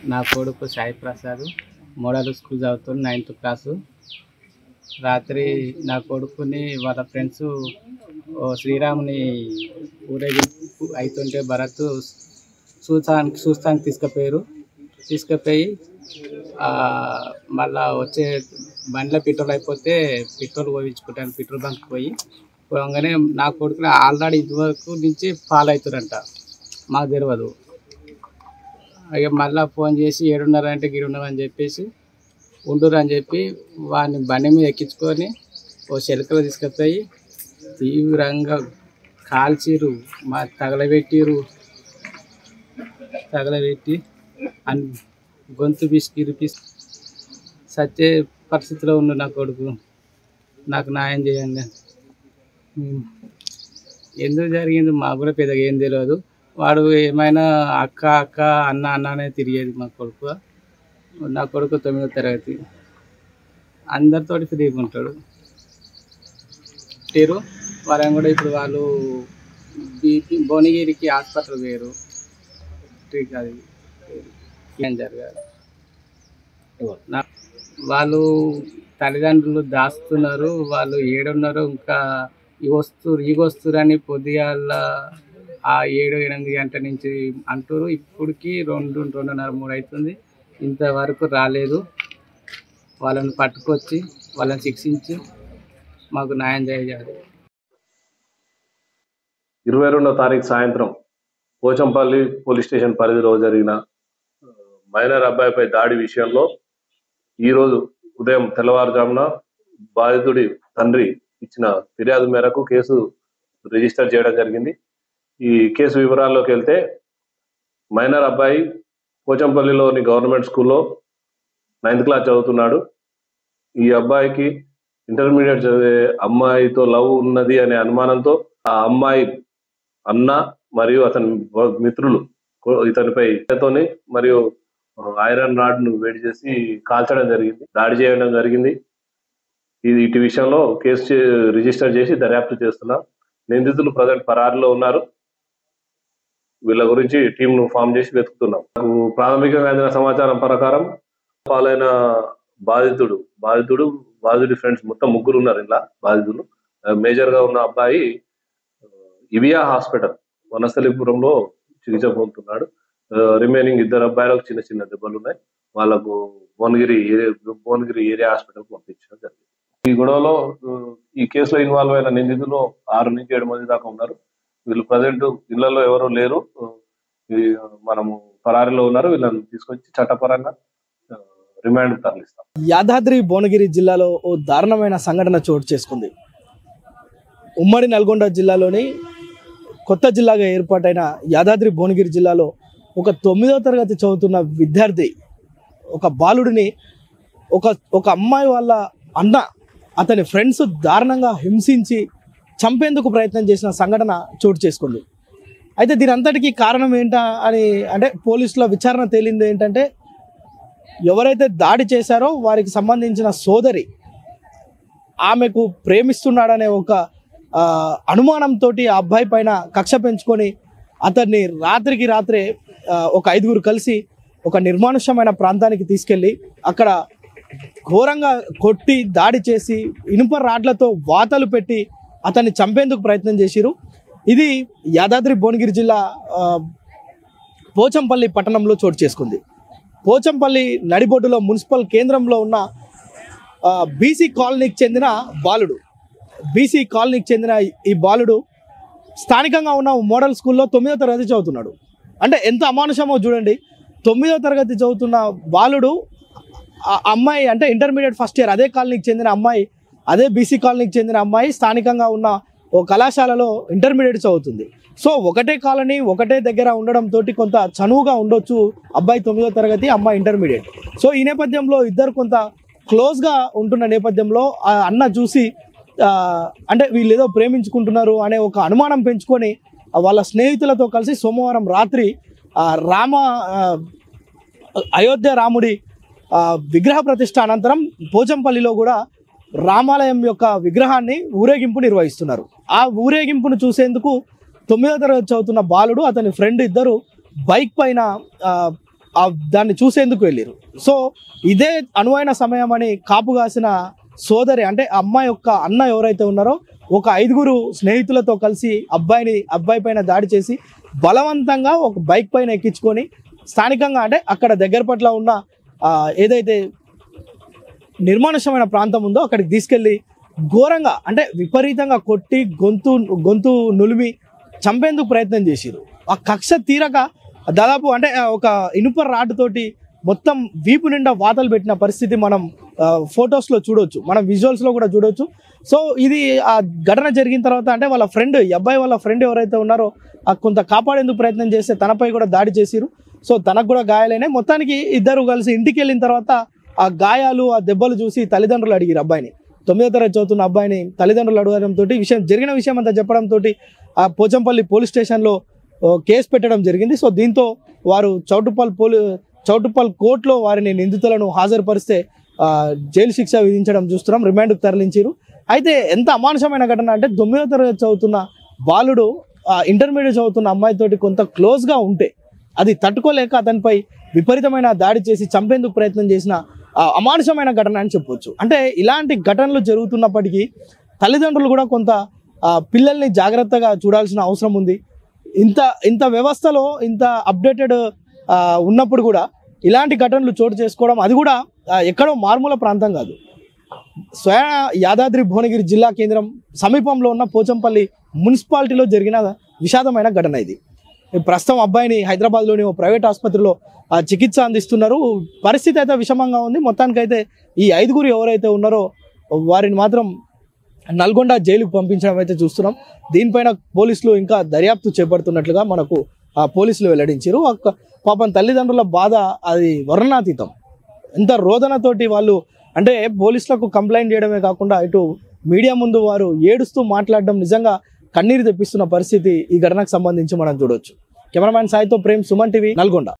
నా కొడుకు Sai Prasad model school చదువుతుంది 9th క్లాసు. రాత్రి నా కొడుకుని వాళ్ళ ఫ్రెండ్స్ శ్రీరాముని ఊరేగింపు అవుతుంటే భరత్ చూస్తానికి తీసుకుపోయి మళ్ళా వచ్చే బండ్లో పెట్రోల్ అయిపోతే పెట్రోల్ పోయించుకుంటాను. పెట్రోల్ బంక్ పోగానే నా కొడుకుని ఆల్రెడీ ఇదివరకు నుంచి ఫాలో అవుతారంట, మాకు తెలియదు. అయ్యో మళ్ళీ ఫోన్ చేసి 7:30 అంటే గిడున్నారు చెప్పేసి ఉండురు అని చెప్పి వాడిని బండి మీద ఎక్కించుకొని ఓ శెలకలో తీసుకుపోయి తీవ్రంగా కాల్చిరు, తగలబెట్టి గొంతు పిసికి సచ్చే పరిస్థితిలో ఉన్న నా కొడుకు. నాకు న్యాయం చేయండి. ఎందుకు జరిగింది మాకు కూడా పెద్దగా ఏం తెలియదు. వాడు ఏమైనా అక్క అన్న అనే తిరిగేది మా కొడుకు. నా కొడుకు 9వ తరగతి, అందరితోటి ఫ్రీగా ఉంటాడు. వాళ్ళని కూడా ఇప్పుడు వాళ్ళు భువనగిరికి హాస్పిటల్ వేరు అది ఏం జరగాలి. వాళ్ళు తల్లిదండ్రులు దాస్తున్నారు, వాళ్ళు ఏడున్నారు, ఇంకా ఈగొస్తురు అని పొద్దుగాల 7-8 గంటల నుంచి అంటారు. ఇప్పటికి 2:30 3 అవుతుంది, ఇంతవరకు రాలేదు. వాళ్ళని పట్టుకొచ్చి వాళ్ళని శిక్షించి మాకు న్యాయం చేయాలి. 22వ తారీఖు సాయంత్రం పోచంపల్లి పోలీస్ స్టేషన్ పరిధిలో జరిగిన మైనర్ అబ్బాయిపై దాడి విషయంలో ఈరోజు ఉదయం తెల్లవారుజామున బాధితుడి తండ్రి ఇచ్చిన ఫిర్యాదు మేరకు కేసు రిజిస్టర్ చేయడం జరిగింది. ఈ కేసు వివరాల్లోకి వెళ్తే, మైనర్ అబ్బాయి పోచంపల్లిలోని గవర్నమెంట్ స్కూల్లో 9th క్లాస్ చదువుతున్నాడు. ఈ అబ్బాయికి ఇంటర్మీడియట్ చదివే అమ్మాయితో లవ్ ఉన్నది అనే అనుమానంతో ఆ అమ్మాయి అన్న మరియు అతని మిత్రులు ఇతనిపై మరియు ఐరన్ రాడ్ ను వేడి చేసి కాల్చడం జరిగింది, దాడి చేయడం జరిగింది. ఇటు విషయంలో కేసు రిజిస్టర్ చేసి దర్యాప్తు చేస్తున్నాం. నిందితులు ప్రజెంట్ పరారీలో ఉన్నారు. వీళ్ళ గురించి టీమ్ ను ఫామ్ చేసి వెతుకుతున్నాం. ప్రాథమికంగా అందిన సమాచారం ప్రకారం పాలైన బాధితుడి ఫ్రెండ్స్ మొత్తం 3 ఉన్నారు. ఇలా బాధితులు మేజర్ గా ఉన్న అబ్బాయి ఇవియా హాస్పిటల్ వనస్థలిపురంలో చికిత్స పొందుతున్నాడు. రిమైనింగ్ 2 అబ్బాయిలకు చిన్న చిన్న దెబ్బలు ఉన్నాయి. వాళ్ళకు భువనగిరి ఏరియా హాస్పిటల్ పంపించడం జరిగింది. ఈ గొడవలో ఈ కేసులో ఇన్వాల్వ్ అయిన నిందితులు 6 నుంచి 7 మంది దాకా ఉన్నారు. వీళ్ళు ప్రజెంట్ ఇళ్లలో ఎవరు లేరు, మనము పరారీలో ఉన్నారు. వీళ్ళని తీసుకొచ్చి చట్టపరంగా రిమాండ్ తరలిస్తాం. యాదాద్రి భువనగిరి జిల్లాలో ఓ దారుణమైన సంఘటన చోటు చేసుకుంది. ఉమ్మడి నల్గొండ జిల్లాలోని కొత్త జిల్లాగా ఏర్పాటైన యాదాద్రి భువనగిరి జిల్లాలో ఒక 9వ తరగతి చదువుతున్న విద్యార్థి ఒక బాలుడిని ఒక అమ్మాయి వాళ్ళ అన్న అతని ఫ్రెండ్స్ దారుణంగా హింసించి చంపేందుకు ప్రయత్నం చేసిన సంఘటన చోటు చేసుకుంది. అయితే దీని అంతటికీ కారణం ఏంటా అని అంటే పోలీసుల విచారణ తేలింది ఏంటంటే, ఎవరైతే దాడి చేశారో వారికి సంబంధించిన సోదరి ఆమెకు ప్రేమిస్తున్నాడనే ఒక అనుమానంతో ఆ అబ్బాయి పైన కక్ష పెంచుకొని అతన్ని రాత్రికి రాత్రే ఒక 5గురు కలిసి ఒక నిర్మానుష్యమైన ప్రాంతానికి తీసుకెళ్ళి అక్కడ ఘోరంగా కొట్టి దాడి చేసి ఇనుప రాడ్లతో వాతలు పెట్టి అతన్ని చంపేందుకు ప్రయత్నం చేసిరు. ఇది యాదాద్రి భువనగిరి జిల్లా పోచంపల్లి పట్టణంలో చోటు చేసుకుంది. పోచంపల్లి నడిబొడ్డులో మున్సిపల్ కేంద్రంలో ఉన్న బీసీ కాలనీకి చెందిన ఈ బాలుడు స్థానికంగా ఉన్న మోడల్ స్కూల్లో 9వ తరగతి చదువుతున్నాడు. అంటే ఎంత అమానుషమో చూడండి. 9వ తరగతి చదువుతున్న బాలుడు అమ్మాయి అంటే ఇంటర్మీడియట్ ఫస్ట్ ఇయర్, అదే కాలనీకి చెందిన అమ్మాయి, అదే బీసీ కాలనీకి చెందిన అమ్మాయి స్థానికంగా ఉన్న ఓ కళాశాలలో ఇంటర్మీడియట్ చదువుతుంది. సో ఒకటే కాలనీ ఒకటే దగ్గర ఉండడంతో కొంత చనువుగా ఉండొచ్చు అబ్బాయి 9వ తరగతి, అమ్మాయి ఇంటర్మీడియట్. సో ఈ నేపథ్యంలో ఇద్దరు కొంత క్లోజ్గా ఉంటున్న నేపథ్యంలో ఆ అన్న చూసి అంటే వీళ్ళు ఏదో ప్రేమించుకుంటున్నారు అనే ఒక అనుమానం పెంచుకొని వాళ్ళ స్నేహితులతో కలిసి సోమవారం రాత్రి అయోధ్య రాముడి విగ్రహ ప్రతిష్ఠ అనంతరం పోచంపల్లిలో కూడా రామాలయం యొక్క విగ్రహాన్ని ఊరేగింపు నిర్వహిస్తున్నారు. ఆ ఊరేగింపును చూసేందుకు 9వ తరగతి చదువుతున్న బాలుడు అతని ఫ్రెండ్ ఇద్దరు బైక్ పైన దాన్ని చూసేందుకు వెళ్ళారు. సో ఇదే అనువైన సమయం అని కాపు కాసిన సోదరి అంటే అమ్మాయి యొక్క అన్న ఎవరైతే ఉన్నారో ఒక 5 స్నేహితులతో కలిసి అబ్బాయి పైన దాడి చేసి బలవంతంగా ఒక బైక్ పైన ఎక్కించుకొని స్థానికంగా అంటే అక్కడ దగ్గర పట్ల ఉన్న ఏదైతే నిర్మానుష్యమైన ప్రాంతం ఉందో అక్కడికి తీసుకెళ్ళి ఘోరంగా అంటే విపరీతంగా కొట్టి గొంతు నులిమి చంపేందుకు ప్రయత్నం చేసిరు. ఆ కక్ష తీరక దాదాపు అంటే ఒక ఇనుప రాడ్ తోటి మొత్తం వీపు నిండా వాతలు పెట్టిన పరిస్థితి మనం ఫొటోస్లో చూడవచ్చు, మనం విజువల్స్లో కూడా చూడవచ్చు. సో ఇది ఆ ఘటన జరిగిన తర్వాత అంటే వాళ్ళ ఫ్రెండ్ అబ్బాయి వాళ్ళ ఫ్రెండ్ ఎవరైతే ఉన్నారో కొంత కాపాడేందుకు ప్రయత్నం చేస్తే తనపై కూడా దాడి చేసిరు. సో తనకు కూడా గాయాలైనాయి. మొత్తానికి ఇద్దరు కలిసి ఇంటికి వెళ్ళిన తర్వాత ఆ గాయాలు ఆ దెబ్బలు చూసి తల్లిదండ్రులు అడిగారు అబ్బాయిని. 9వ తరగతి చదువుతున్న అబ్బాయిని తల్లిదండ్రులు అడగడంతో జరిగిన విషయం అంతా చెప్పడంతో ఆ పోచంపల్లి పోలీస్ స్టేషన్లో కేసు పెట్టడం జరిగింది. సో దీంతో వారు చౌటుప్పల్ కోర్టులో వారిని నిందితులను హాజరుపరిస్తే జైలు శిక్ష విధించడం చూస్తున్నాం, రిమాండ్కు తరలించారు. అయితే ఎంత అమానుషమైన ఘటన అంటే 9వ తరగతి చదువుతున్న బాలుడు ఇంటర్మీడియట్ చదువుతున్న అమ్మాయితోటి కొంత క్లోజ్గా ఉంటే అది తట్టుకోలేక అతనిపై విపరీతమైన దాడి చేసి చంపేందుకు ప్రయత్నం చేసిన అమానుషమైన ఘటన అని చెప్పొచ్చు. అంటే ఇలాంటి ఘటనలు జరుగుతున్నప్పటికీ తల్లిదండ్రులు కూడా కొంత పిల్లల్ని జాగ్రత్తగా చూడాల్సిన అవసరం ఉంది. ఇంత వ్యవస్థలో ఇంత అప్డేటెడ్ ఉన్నప్పుడు కూడా ఇలాంటి ఘటనలు చోటు చేసుకోవడం, అది కూడా ఎక్కడో మారుమూల ప్రాంతం కాదు, స్వయం యాదాద్రి భువనగిరి జిల్లా కేంద్రం సమీపంలో ఉన్న పోచంపల్లి మున్సిపాలిటీలో జరిగిన విషాదమైన ఘటన ఇది. ప్రస్తుతం అబ్బాయిని హైదరాబాద్లోని ఓ ప్రైవేట్ ఆసుపత్రిలో చికిత్స అందిస్తున్నారు. పరిస్థితి అయితే విషమంగా ఉంది. మొత్తానికైతే ఈ 5 ఎవరైతే ఉన్నారో వారిని మాత్రం నల్గొండ జైలుకు పంపించడం అయితే చూస్తున్నాం. దీనిపైన పోలీసులు ఇంకా దర్యాప్తు చేపడుతున్నట్లుగా మనకు పోలీసులు వెల్లడించారు. పాపం తల్లిదండ్రుల బాధ అది వర్ణనాతీతం. ఎంత రోదనతోటి వాళ్ళు అంటే పోలీసులకు కంప్లైంట్ చేయడమే కాకుండా ఇటు మీడియా ముందు వారు ఏడుస్తూ మాట్లాడడం నిజంగా కన్నీరు తెప్పిస్తున్న పరిస్థితి ఈ ఘటనకు సంబంధించి మనం చూడవచ్చు. కెమెరామ్యాన్ సాయితో ప్రేమ్, సుమన్ టీవీ, నల్గొండ.